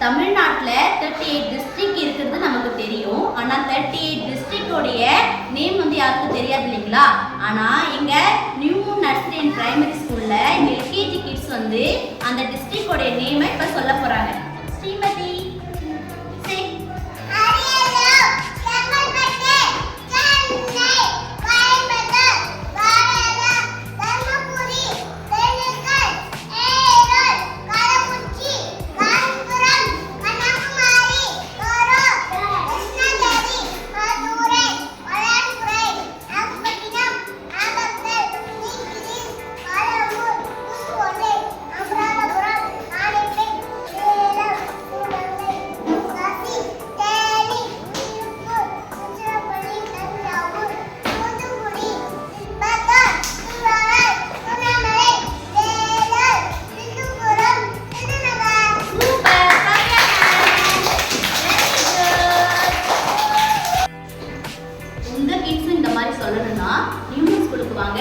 தமிழ்நாட்டில் 38 டிஸ்ட்ரிக்ட் இருக்கிறது நமக்கு தெரியும். ஆனால் 38 டிஸ்ட்ரிக்டோடைய நேம் வந்து யாருக்கும் தெரியாது இல்லைங்களா? ஆனால் எங்கள் நியூ நர்சரி அண்ட் பிரைமரி ஸ்கூலில் எங்கள் எல்கேஜி கிட்ஸ் வந்து அந்த டிஸ்ட்ரிக்டோடைய நேமை இப்போ சொல்ல போகிறாங்க. ஸ்ரீமதி சொல்லணும்னா நியூ ஸ்கூலுக்கு வாங்க.